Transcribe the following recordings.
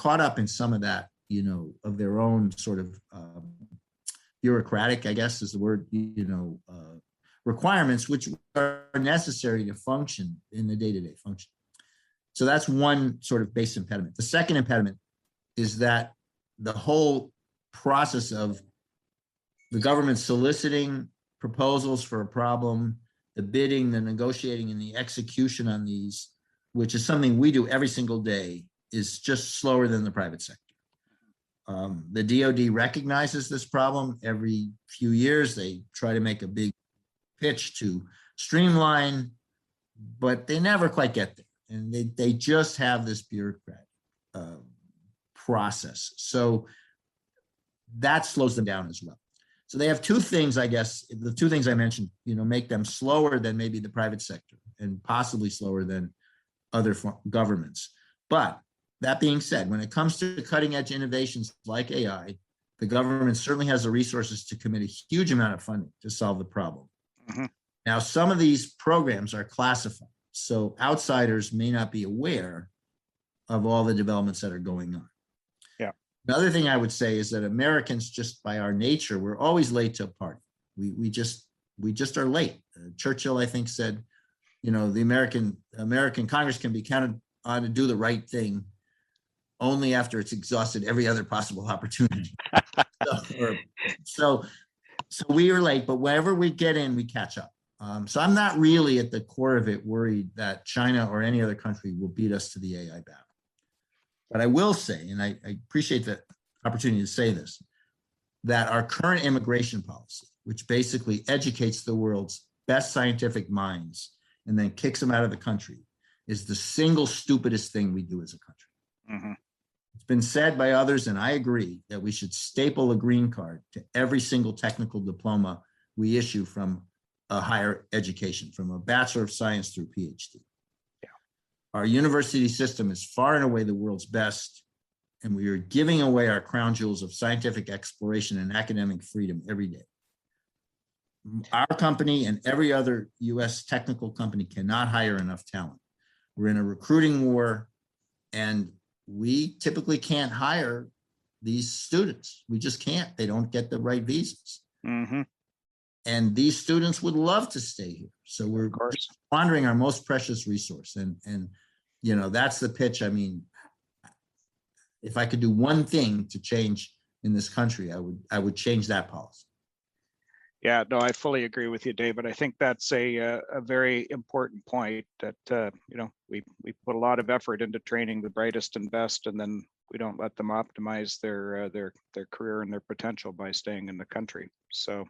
caught up in some of that, of their own sort of bureaucratic, I guess is the word, requirements, which are necessary to function in the day-to-day function. So that's one sort of base impediment. The second impediment is that the whole process of the government soliciting proposals for a problem, the bidding, the negotiating, and the execution on these, which is something we do every single day, is just slower than the private sector. The DoD recognizes this problem. Every few years, they try to make a big pitch to streamline, but they never quite get there. And they just have this bureaucratic process. So that slows them down as well. So they have two things, I guess, the two things I mentioned, make them slower than maybe the private sector and possibly slower than other governments. But that being said, when it comes to cutting edge innovations like AI, the government certainly has the resources to commit a huge amount of funding to solve the problem. Mm-hmm. Now, some of these programs are classified, so outsiders may not be aware of all the developments that are going on. Yeah. The other thing I would say is that Americans, just by our nature, we're always late to a party. We just are late. Churchill, I think, said, the American Congress can be counted on to do the right thing only after it's exhausted every other possible opportunity. So we are late, but whenever we get in, we catch up. So I'm not really at the core of it worried that China or any other country will beat us to the AI battle. But I will say, and I appreciate the opportunity to say this, that our current immigration policy, which basically educates the world's best scientific minds and then kicks them out of the country, is the single stupidest thing we do as a country. Mm-hmm. It's been said by others, and I agree, that we should staple a green card to every single technical diploma we issue from a higher education, from a Bachelor of Science through PhD. Yeah. Our university system is far and away the world's best, and we are giving away our crown jewels of scientific exploration and academic freedom every day. Our company and every other US technical company cannot hire enough talent. We're in a recruiting war, and we typically can't hire these students. We just can't. They don't get the right visas. Mm-hmm. And these students would love to stay here. So we're squandering our most precious resource. And that's the pitch. I mean, if I could do one thing to change in this country, I would change that policy. Yeah, no, I fully agree with you, David. I think that's a very important point that, we put a lot of effort into training the brightest and best, and then we don't let them optimize their career and their potential by staying in the country. So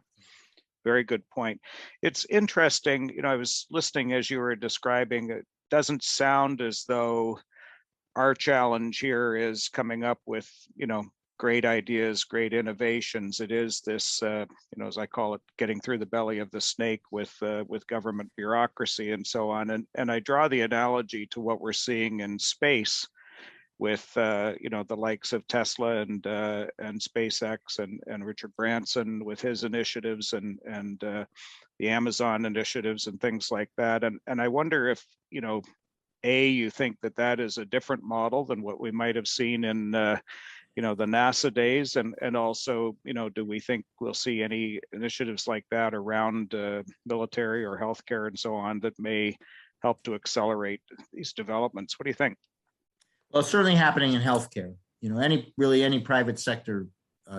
very good point. It's interesting, I was listening as you were describing, it doesn't sound as though our challenge here is coming up with, great ideas, great innovations. It is this, as I call it, getting through the belly of the snake with government bureaucracy and so on. And I draw the analogy to what we're seeing in space with, the likes of Tesla and SpaceX and Richard Branson with his initiatives and the Amazon initiatives and things like that. And I wonder if, you think that is a different model than what we might have seen in the NASA days, and also, do we think we'll see any initiatives like that around military or healthcare and so on that may help to accelerate these developments? What do you think? Well, it's certainly happening in healthcare. Any private sector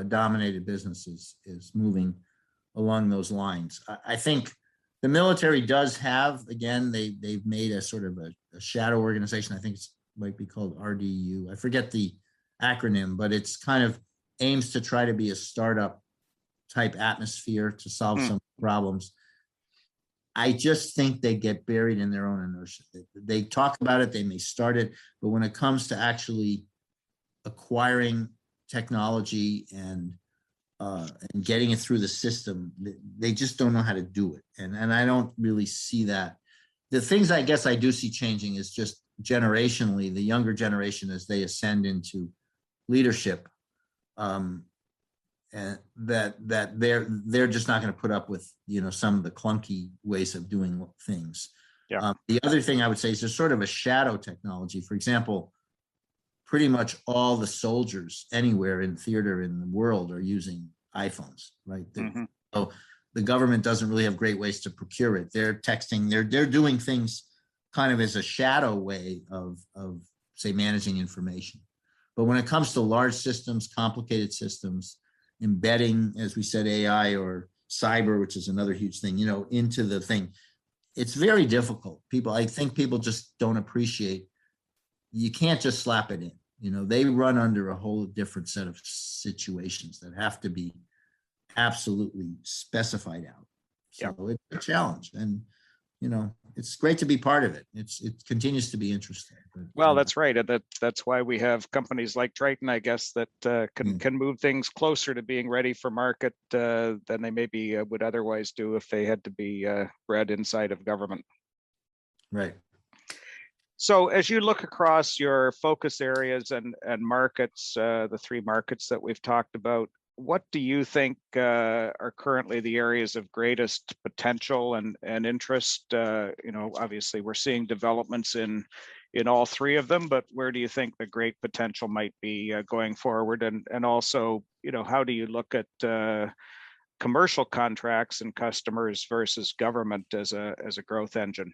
dominated business is moving along those lines. I think the military does have, again, they've made a sort of a shadow organization. I think it might be called RDU. I forget the acronym, but it's kind of aims to try to be a startup type atmosphere to solve some problems. I just think they get buried in their own inertia. They talk about it, they may start it, but when it comes to actually acquiring technology and getting it through the system, they just don't know how to do it. And I don't really see that. The things I guess I do see changing is just generationally, the younger generation, as they ascend into leadership, and that they're just not going to put up with some of the clunky ways of doing things. Yeah. The other thing I would say is there's sort of a shadow technology. For example, pretty much all the soldiers anywhere in theater in the world are using iPhones, right? So the government doesn't really have great ways to procure it. They're texting, they're doing things kind of as a shadow way of say managing information. But when it comes to large systems, complicated systems, embedding, as we said, AI or cyber, which is another huge thing, into the thing, it's very difficult. I think people just don't appreciate, you can't just slap it in. They run under a whole different set of situations that have to be absolutely specified out. So it's a challenge, and it's great to be part of it. It continues to be interesting. Well, that's right. And that's why we have companies like Triton, I guess, that can move things closer to being ready for market than they maybe would otherwise do if they had to be bred inside of government. Right. So as you look across your focus areas and markets, the three markets that we've talked about, what do you think are currently the areas of greatest potential and interest? Obviously we're seeing developments in all three of them, but where do you think the great potential might be going forward? And also, how do you look at commercial contracts and customers versus government as a growth engine?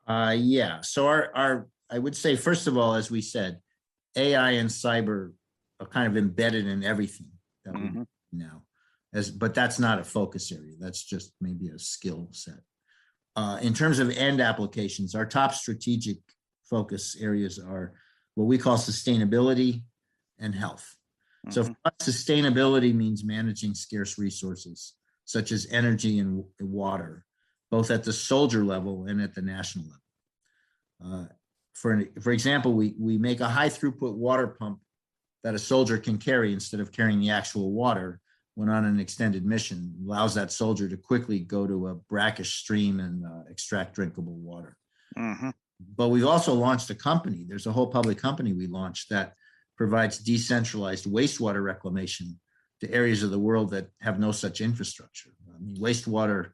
So our I would say, first of all, as we said, AI and cyber are kind of embedded in everything that we do now, but that's not a focus area. That's just maybe a skill set. In terms of end applications, our top strategic focus areas are what we call sustainability and health. So for us, sustainability means managing scarce resources, such as energy and water, both at the soldier level and at the national level. For example, we make a high throughput water pump that a soldier can carry instead of carrying the actual water when on an extended mission. It allows that soldier to quickly go to a brackish stream and extract drinkable water. But we've also launched a company. There's a whole public company we launched that provides decentralized wastewater reclamation to areas of the world that have no such infrastructure. I mean, wastewater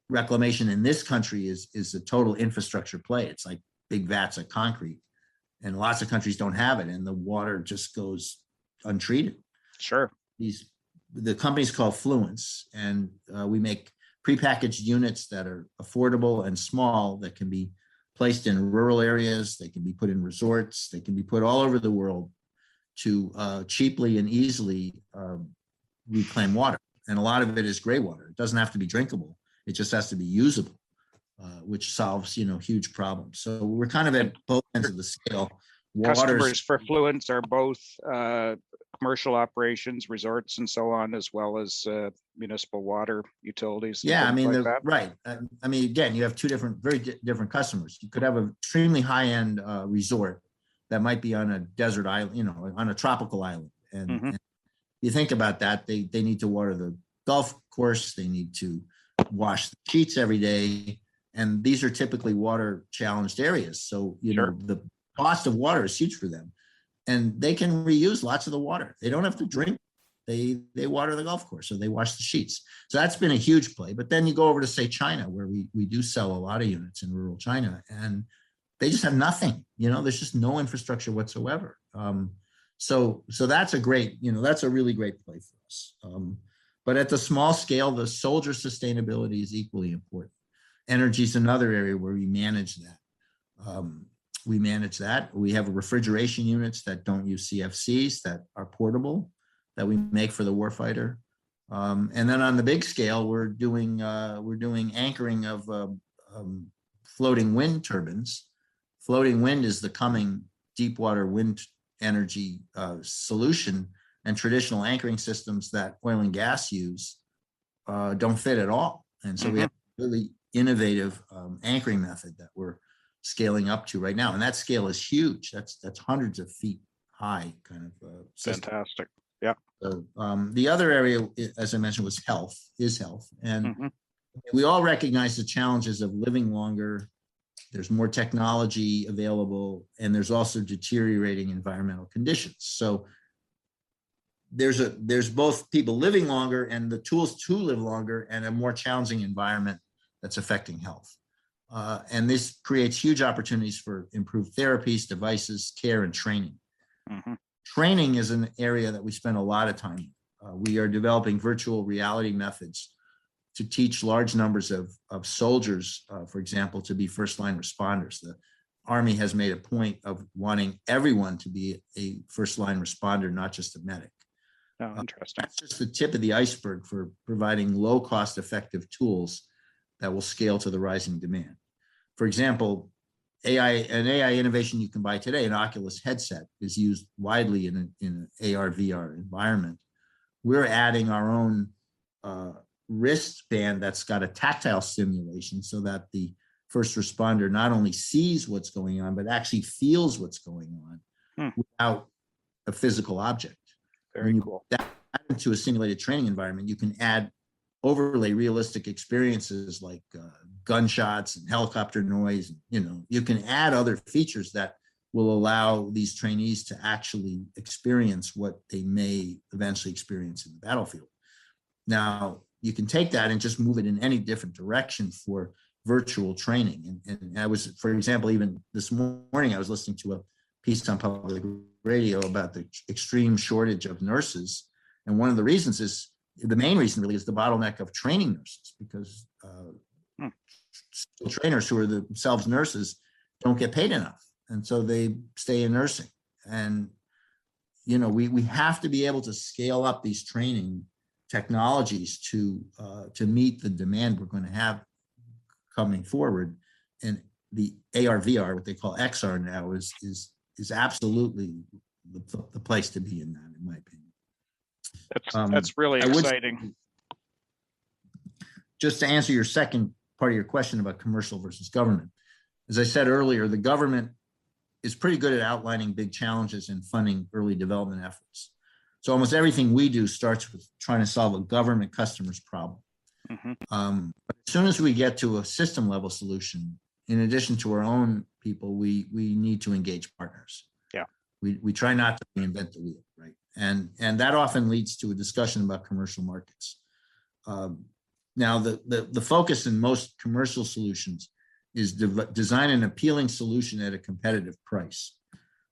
reclamation in this country is a total infrastructure play. It's like big vats of concrete, and lots of countries don't have it, and the water just goes untreated. Sure. The company's called Fluence, and we make prepackaged units that are affordable and small, that can be placed in rural areas, they can be put in resorts, they can be put all over the world to cheaply and easily reclaim water. And a lot of it is gray water. It doesn't have to be drinkable. It just has to be usable, which solves, huge problems. So we're kind of at both ends of the scale. Customers for Fluence are both commercial operations, resorts, and so on, as well as municipal water utilities. Yeah, I mean, that. Right. I mean, again, you have two very different customers. You could have an extremely high-end resort that might be on a desert island, on a tropical island. And you think about that, they need to water the golf course, they need to wash the sheets every day. And these are typically water challenged areas. So, the cost of water is huge for them. And they can reuse lots of the water. They don't have to drink. They water the golf course, or they wash the sheets. So that's been a huge play. But then you go over to, say, China, where we do sell a lot of units in rural China, and they just have nothing. There's just no infrastructure whatsoever. So that's a great, that's a really great play for us. But at the small scale, the soldier sustainability is equally important. Energy is another area where we manage that. We have refrigeration units that don't use CFCs, that are portable, that we make for the warfighter. And then on the big scale, we're doing anchoring of floating wind turbines. Floating wind is the coming deep water wind energy solution, and traditional anchoring systems that oil and gas use don't fit at all. And so we have a really innovative anchoring method that we're scaling up to right now, and that scale is huge. That's hundreds of feet high, kind of system. Fantastic. Yeah. So the other area, as I mentioned, was health, and we all recognize the challenges of living longer. There's more technology available, and there's also deteriorating environmental conditions. So there's both people living longer and the tools to live longer, and a more challenging environment that's affecting health. And this creates huge opportunities for improved therapies, devices, care, and training. Mm-hmm. Training is an area that we spend a lot of time in. We are developing virtual reality methods to teach large numbers of soldiers, for example, to be first-line responders. The Army has made a point of wanting everyone to be a first-line responder, not just a medic. Oh, interesting. That's just the tip of the iceberg for providing low-cost effective tools that will scale to the rising demand. For example, an AI innovation you can buy today, an Oculus headset, is used widely in an AR, VR environment. We're adding our own wristband that's got a tactile stimulation so that the first responder not only sees what's going on, but actually feels what's going on without a physical object. Very cool. That into a simulated training environment, you can overlay realistic experiences like gunshots and helicopter noise. You can add other features that will allow these trainees to actually experience what they may eventually experience in the battlefield. Now, you can take that and just move it in any different direction for virtual training. And I was, for example, even this morning, I was listening to a piece on public radio about the extreme shortage of nurses. And one of the reasons is, the main reason really is the bottleneck of training nurses, because trainers who are themselves nurses don't get paid enough. And so they stay in nursing. And, we have to be able to scale up these training technologies to meet the demand we're going to have coming forward. And the AR, VR, what they call XR now, is absolutely the place to be in that, in my opinion. That's really exciting. Just to answer your second part of your question about commercial versus government, as I said earlier, the government is pretty good at outlining big challenges and funding early development efforts. So almost everything we do starts with trying to solve a government customer's problem. Mm-hmm. But as soon as we get to a system level solution, in addition to our own people, we need to engage partners. Yeah. We try not to reinvent the wheel, right? And that often leads to a discussion about commercial markets. Now, the focus in most commercial solutions is design an appealing solution at a competitive price.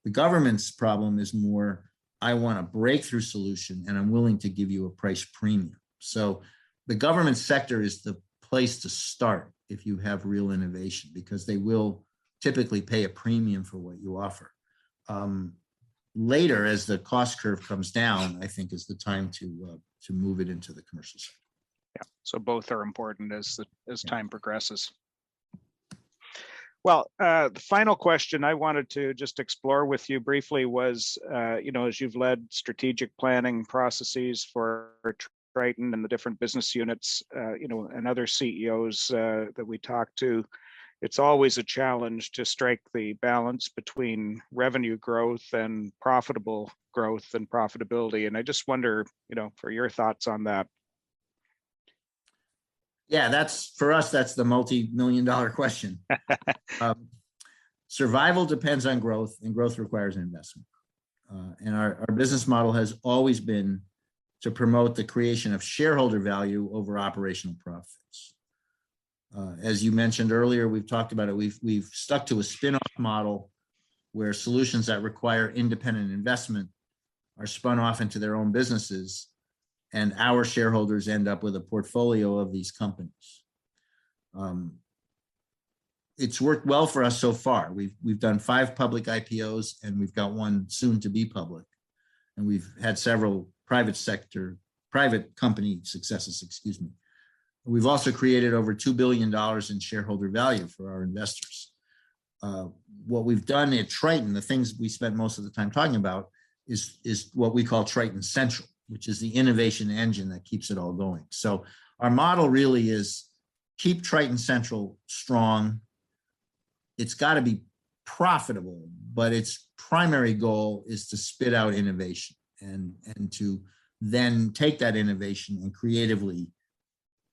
The government's problem is more, I want a breakthrough solution and I'm willing to give you a price premium. So the government sector is the place to start if you have real innovation, because they will typically pay a premium for what you offer. Later, as the cost curve comes down, I think is the time to move it into the commercial sector. Yeah, so both are important as time progresses. Well, the final question I wanted to just explore with you briefly was, as you've led strategic planning processes for Triton and the different business units, and other CEOs that we talk to, it's always a challenge to strike the balance between revenue growth and profitable growth and profitability. And I just wonder, for your thoughts on that. Yeah, for us, that's the multi-million-dollar question. Survival depends on growth, and growth requires investment. And our business model has always been to promote the creation of shareholder value over operational profits. As you mentioned earlier, we've talked about it. We've stuck to a spin-off model where solutions that require independent investment are spun off into their own businesses, and our shareholders end up with a portfolio of these companies. It's worked well for us so far. We've done 5 public IPOs, and we've got one soon to be public. And we've had several private company successes, excuse me. We've also created over $2 billion in shareholder value for our investors. What we've done at Triton, the things we spent most of the time talking about, is what we call Triton Central, which is the innovation engine that keeps it all going. So our model really is keep Triton Central strong. It's got to be profitable, but its primary goal is to spit out innovation and to then take that innovation and creatively